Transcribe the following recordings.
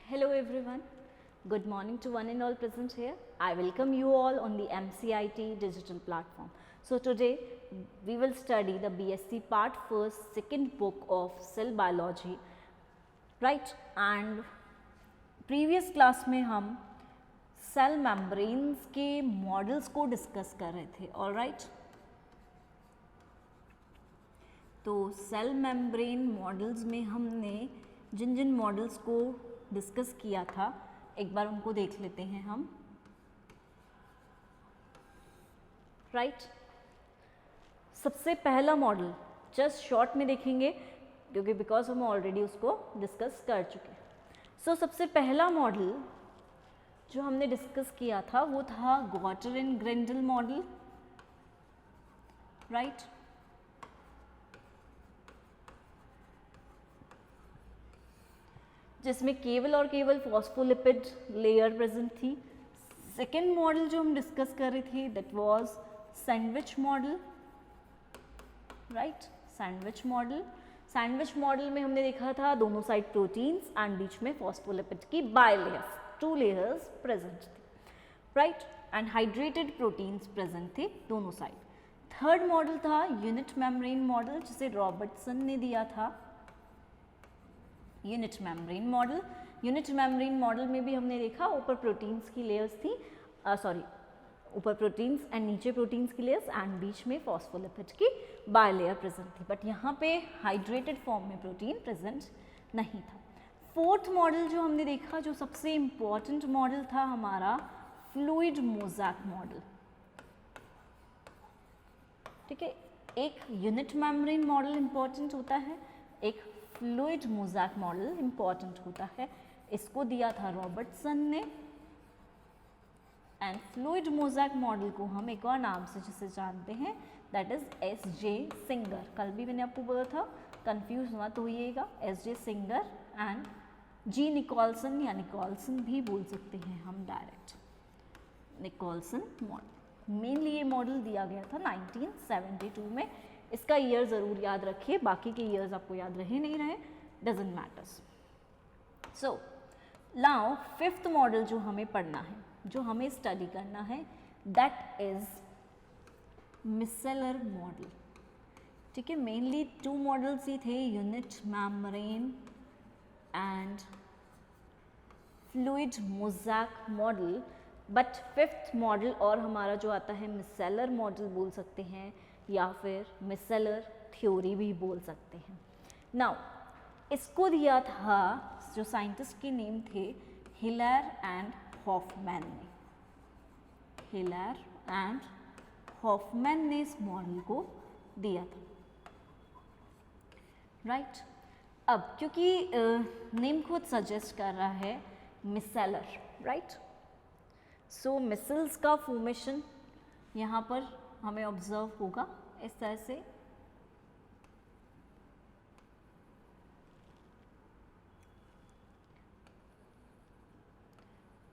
Hello everyone. Good morning to one and all present here. I welcome you all on the MCIT digital platform. So today we will study the BSc part first second book of cell biology, right? And previous class में हम cell membranes के models को discuss कर रहे थे, all right. तो cell membrane models में हमने जिन जिन मॉडल्स को डिस्कस किया था एक बार उनको देख लेते हैं हम, राइट। सबसे पहला मॉडल जस्ट शॉर्ट में देखेंगे क्योंकि बिकॉज हम ऑलरेडी उसको डिस्कस कर चुके हैं। सो सबसे पहला मॉडल जो हमने डिस्कस किया था वो था गॉटर एंड ग्रेंडल मॉडल, राइट। जिसमें केवल और केवल फॉस्फोलिपिड लेयर प्रेजेंट थी। सेकेंड मॉडल जो हम डिस्कस कर रहे थे that was sandwich model, right. Sandwich model में हमने देखा था दोनों साइड प्रोटीन्स एंड बीच में फॉस्फोलिपिड की बाइलेयर्स, 2 लेयर्स प्रेजेंट थी, right. And hydrated proteins present थे दोनों साइड। थर्ड मॉडल था यूनिट मेम्ब्रेन मॉडल जिसे रॉबर्टसन ने दिया था। यूनिट मेम्ब्रेन मॉडल में भी हमने देखा ऊपर प्रोटीन्स की लेयर्स थी, ऊपर प्रोटीन्स एंड नीचे प्रोटीन्स की लेयर्स एंड बीच में फॉस्फोलिपिड की बाइलेयर प्रेजेंट थी, बट यहाँ पे हाइड्रेटेड फॉर्म में प्रोटीन प्रेजेंट नहीं था। फोर्थ मॉडल जो हमने देखा जो सबसे इम्पॉर्टेंट मॉडल था हमारा फ्लूइड मोज़ैक मॉडल, ठीक है। एक यूनिट मेम्ब्रेन मॉडल इम्पॉर्टेंट होता है, एक फ्लूइड मोज़ैक मॉडल इम्पॉर्टेंट होता है। इसको दिया था रॉबर्टसन ने। एंड फ्लूइड मोज़ैक मॉडल को हम एक और नाम से जिसे जानते हैं दैट इज एस.जे. सिंगर। कल भी मैंने आपको बोला था, कंफ्यूज मत होइएगा, S J. Singer and G Nicolson या निकोलसन भी बोल सकते हैं हम डायरेक्ट, निकोलसन मॉडल। मेनली ये मॉडल दिया गया था 1972 में। इसका ईयर ज़रूर याद रखिए, बाकी के ईयर्स आपको याद रहे नहीं रहे doesn't matters. So now fifth model जो हमें पढ़ना है, जो हमें स्टडी करना है दैट इज मिसेलर मॉडल, ठीक है। मेनली 2 मॉडल्स ही थे, unit membrane and fluid mosaic model, but fifth model और हमारा जो आता है मिसेलर मॉडल बोल सकते हैं या फिर मिसेलर थ्योरी भी बोल सकते हैं। नाउ इसको दिया था जो साइंटिस्ट के नेम थे हिलर एंड हॉफमैन ने। हिलर एंड हॉफमैन ने इस मॉडल को दिया था, राइट। अब क्योंकि नेम खुद सजेस्ट कर रहा है मिसेलर, राइट। सो मिसल्स का फॉर्मेशन यहाँ पर हमें ऑब्जर्व होगा इस तरह से।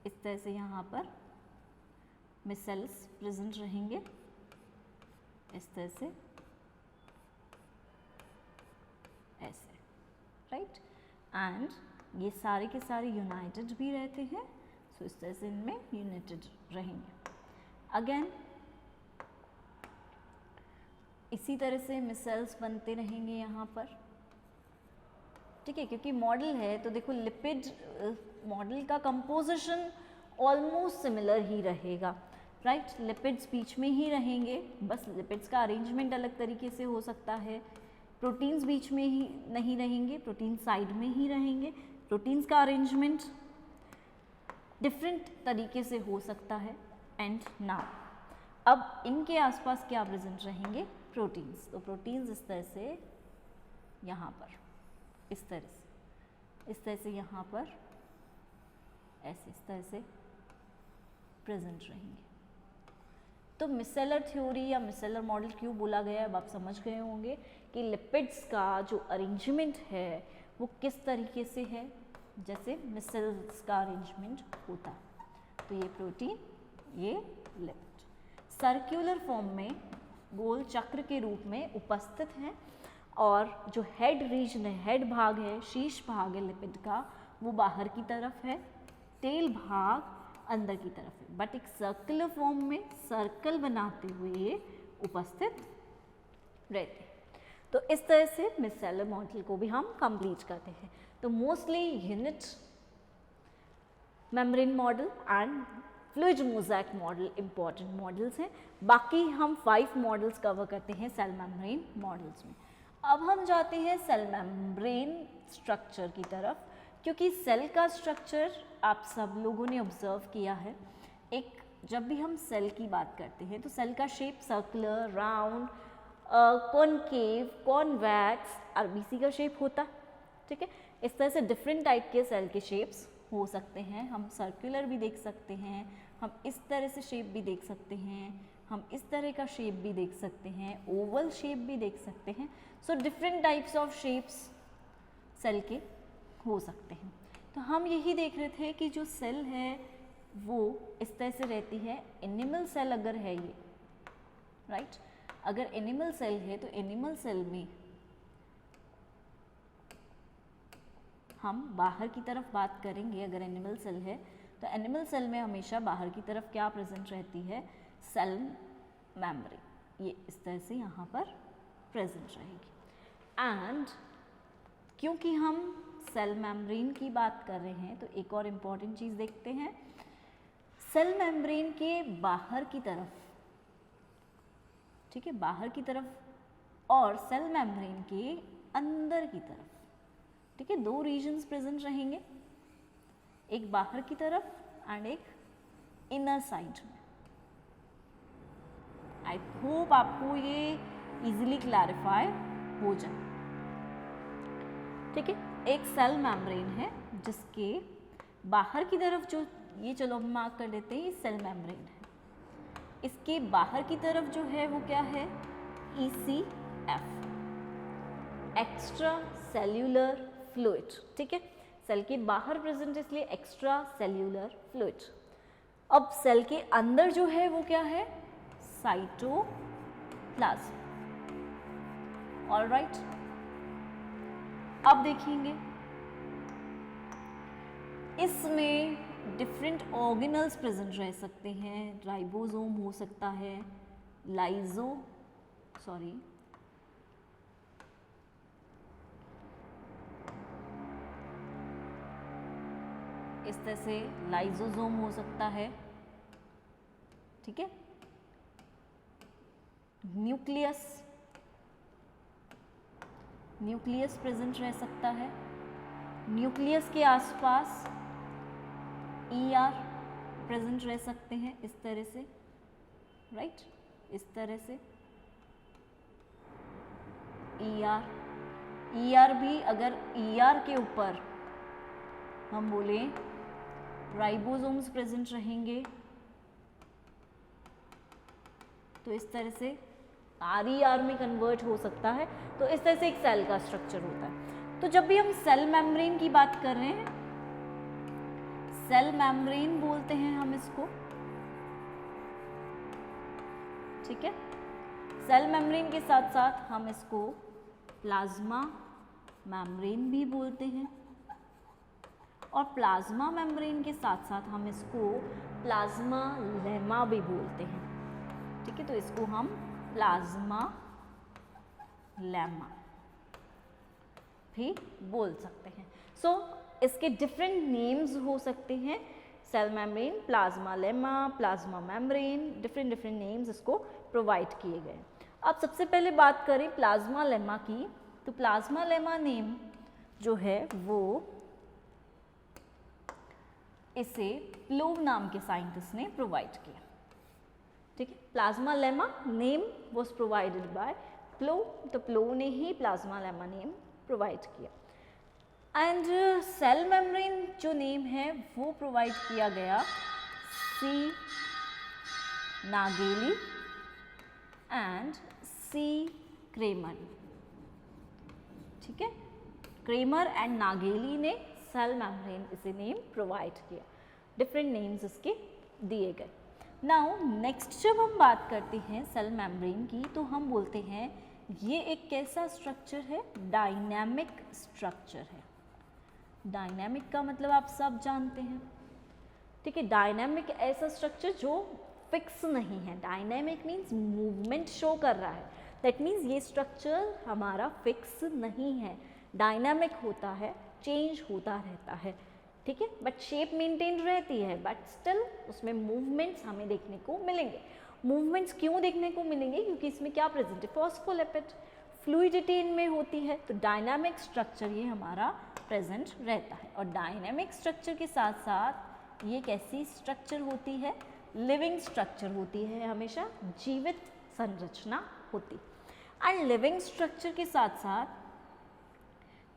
इस तरह से यहाँ पर मिसेल्स प्रेजेंट रहेंगे, इस तरह से ऐसे, राइट। एंड ये सारे के सारे यूनाइटेड भी रहते हैं, सो इस तरह से इनमें यूनाइटेड रहेंगे। अगेन इसी तरह से मिसेल्स बनते रहेंगे यहाँ पर, ठीक है। क्योंकि मॉडल है तो देखो लिपिड मॉडल का कंपोजिशन ऑलमोस्ट सिमिलर ही रहेगा, राइट। लिपिड्स बीच में ही रहेंगे, बस लिपिड्स का अरेंजमेंट अलग तरीके से हो सकता है। प्रोटीन्स बीच में ही नहीं रहेंगे, प्रोटीन साइड में ही रहेंगे। प्रोटीन्स का अरेंजमेंट डिफरेंट तरीके से हो सकता है। एंड नाउ अब इनके आसपास क्या प्रेजेंट रहेंगे, प्रोटीन्स। तो प्रोटीन्स इस तरह से यहाँ पर, इस तरह से यहाँ पर ऐसे इस तरह से प्रेजेंट रहेंगे। तो मिसेलर थ्योरी या मिसेलर मॉडल क्यों बोला गया है अब आप समझ गए होंगे कि लिपिड्स का जो अरेंजमेंट है वो किस तरीके से है, जैसे मिसेल्स का अरेंजमेंट होता है। तो ये प्रोटीन, ये लिपिड सर्कुलर फॉर्म में गोल चक्र के रूप में उपस्थित हैं और जो हेड रीजन है, हेड भाग है, शीर्ष भाग है लिपिड का, वो बाहर की तरफ है, टेल भाग अंदर की तरफ है, बट एक सर्कुलर फॉर्म में सर्कल बनाते हुए उपस्थित रहते हैं। तो इस तरह से मिसेलर मॉडल को भी हम कंप्लीट करते हैं। तो mostly unit membrane model and fluid mosaic model important models हैं। बाकी हम 5 मॉडल्स कवर करते हैं सेल मेम्ब्रेन मॉडल्स में। अब हम जाते हैं सेल मेम्ब्रेन स्ट्रक्चर की तरफ, क्योंकि सेल का स्ट्रक्चर आप सब लोगों ने ऑब्जर्व किया है। एक जब भी हम सेल की बात करते हैं तो सेल का shape circular, round, concave, convex, RBC का शेप होता है, ठीक है। इस तरह से डिफरेंट टाइप के सेल के शेप्स हो सकते हैं। हम सर्कुलर भी देख सकते हैं, हम इस तरह से शेप भी देख सकते हैं, हम इस तरह का शेप भी देख सकते हैं, ओवल शेप भी देख सकते हैं। So different types of shapes cell के हो सकते हैं। तो हम यही देख रहे थे कि जो सेल है वो इस तरह से रहती है। एनिमल सेल अगर है ये, राइट, अगर एनिमल सेल है तो एनिमल सेल में हम बाहर की तरफ बात करेंगे। अगर एनिमल सेल है तो एनिमल सेल में हमेशा बाहर की तरफ क्या प्रेजेंट रहती है, सेल मेम्ब्रेन, ये इस तरह से यहाँ पर प्रेजेंट रहेगी। एंड क्योंकि हम सेल मेम्ब्रेन की बात कर रहे हैं तो एक और इम्पॉर्टेंट चीज़ देखते हैं। सेल मेम्ब्रेन के बाहर की तरफ, ठीक है, बाहर की तरफ और सेल मेम्ब्रेन के अंदर की तरफ, ठीक है, 2 रीजन्स प्रेजेंट रहेंगे, एक बाहर की तरफ एंड एक इनर साइड में। आई होप आपको ये इजीली क्लैरिफाई हो जाए, ठीक है। एक सेल मेम्ब्रेन है जिसके बाहर की तरफ जो ये, चलो हम मार्क कर देते हैं, ये सेल मेम्ब्रेन है। इसके बाहर की तरफ जो है वो क्या है, ECF, एक्स्ट्रा सेल्यूलर फ्लूइड, ठीक है। सेल के बाहर प्रेजेंट इसलिए एक्स्ट्रा सेल्यूलर फ्लूइड। अब सेल के अंदर जो है वो क्या है, साइटोप्लाज्म। ऑलराइट, अब देखेंगे इसमें डिफरेंट ऑर्गेनल्स प्रेजेंट रह सकते हैं। राइबोसोम हो सकता है, इस तरह से लाइजोसोम हो सकता है, ठीक है। न्यूक्लियस प्रेजेंट रह सकता है। न्यूक्लियस के आसपास ER प्रेजेंट रह सकते हैं, इस तरह से, राइट, इस तरह से ER भी, अगर ER के ऊपर हम बोले राइबोसोम्स प्रेजेंट रहेंगे तो इस तरह से RER में कन्वर्ट हो सकता है। तो इस तरह से एक सेल का स्ट्रक्चर होता है। तो जब भी हम सेल मेम्ब्रेन की बात कर रहे हैं, सेल मेम्ब्रेन बोलते हैं हम इसको, ठीक है। सेल मेम्ब्रेन के साथ साथ हम इसको प्लाज्मा मेम्ब्रेन भी बोलते हैं, और प्लाज्मा मेम्ब्रेन के साथ साथ हम इसको प्लाज्मा लेमा भी बोलते हैं, ठीक है। तो इसको हम प्लाज्मा लेमा भी बोल सकते हैं। सो इसके डिफरेंट नेम्स हो सकते हैं, cell membrane, plasmalemma, plasma membrane, different names इसको प्रोवाइड किए गए। अब सबसे पहले बात करें प्लाज्मा लेमा की, तो प्लाज्मा लेमा नेम जो है वो इसे प्लोव नाम के साइंटिस्ट ने प्रोवाइड किया, ठीक है। Plasmalemma name was provided by Plowe, तो प्लोव ने ही प्लाज्मा लेमा नेम प्रोवाइड किया। एंड सेल मेम्ब्रेन जो नेम है वो प्रोवाइड किया गया C. Nageli and C. Cramer, ठीक है। क्रेमर एंड नागेली ने सेल मेम्ब्रेन इसे नेम प्रोवाइड किया, डिफरेंट नेम्स इसके दिए गए। नाउ नेक्स्ट जब हम बात करते हैं सेल मेम्ब्रेन की, तो हम बोलते हैं ये एक कैसा स्ट्रक्चर है, डायनामिक स्ट्रक्चर है। डायनेमिक का मतलब आप सब जानते हैं, ठीक है। डायनेमिक ऐसा स्ट्रक्चर जो फिक्स नहीं है, डायनेमिक मीन्स मूवमेंट शो कर रहा है, दैट मीन्स ये स्ट्रक्चर हमारा फिक्स नहीं है, डायनामिक होता है, चेंज होता रहता है, ठीक है। बट शेप मेंटेन रहती है, बट स्टिल उसमें मूवमेंट्स हमें देखने को मिलेंगे। मूवमेंट्स क्यों देखने को मिलेंगे? क्योंकि इसमें क्या प्रेजेंट है? फॉस्फोलिपिड, फ्लूइडिटी इनमें होती है, तो डायनामिक स्ट्रक्चर ये हमारा प्रेजेंट रहता है। और डायनामिक स्ट्रक्चर के साथ साथ ये कैसी स्ट्रक्चर होती है? लिविंग स्ट्रक्चर होती है, हमेशा जीवित संरचना होती। एंड लिविंग स्ट्रक्चर के साथ साथ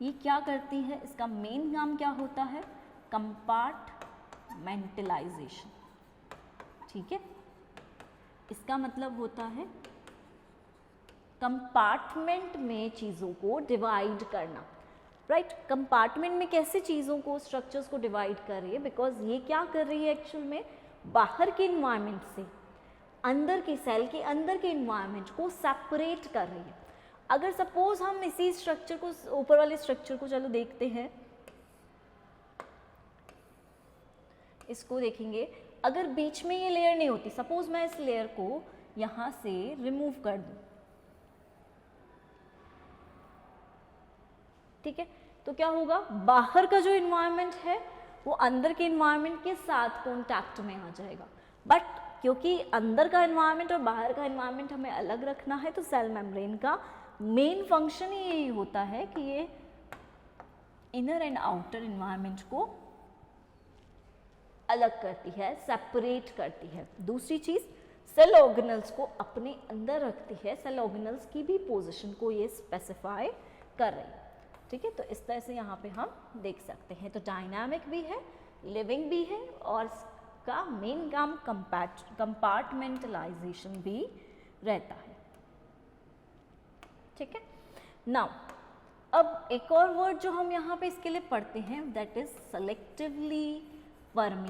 ये क्या करती है? इसका मेन काम क्या होता है? कंपार्टमेंटलाइजेशन, ठीक है। इसका मतलब होता है कंपार्टमेंट में चीज़ों को डिवाइड करना, राइट। कंपार्टमेंट में कैसे चीज़ों को, स्ट्रक्चर्स को डिवाइड कर रही है? बिकॉज ये क्या कर रही है एक्चुअल में? बाहर के इन्वायरमेंट से अंदर के सेल के अंदर के इन्वायरमेंट को सेपरेट कर रही है। अगर सपोज हम इसी स्ट्रक्चर को, ऊपर वाले स्ट्रक्चर को चलो देखते हैं, इसको देखेंगे, अगर बीच में ये लेयर नहीं होती, सपोज मैं इस लेयर को यहां से रिमूव कर दूं, ठीक है, तो क्या होगा? बाहर का जो इन्वायरमेंट है वो अंदर के इन्वायरमेंट के साथ कॉन्टैक्ट में आ जाएगा। बट क्योंकि अंदर का इन्वायरमेंट और बाहर का इन्वायरमेंट हमें अलग रखना है, तो सेल मेम्ब्रेन का मेन फंक्शन ही यही होता है कि ये इनर एंड आउटर इन्वायरमेंट को अलग करती है, सेपरेट करती है। दूसरी चीज, सेल ऑर्गेनल्स को अपने अंदर रखती है, सेल ऑर्गेनल्स की भी पोजीशन को ये स्पेसिफाई कर रही है, ठीक है। तो इस तरह से यहाँ पे हम देख सकते हैं। तो डायनामिक भी है, लिविंग भी है, और इसका मेन काम कंपार्टमेंटलाइजेशन भी रहता है, ठीक है। नाउ अब एक और वर्ड जो हम यहाँ पे इसके लिए पढ़ते हैं, दैट इज सेलेक्टिवली परमिएबल।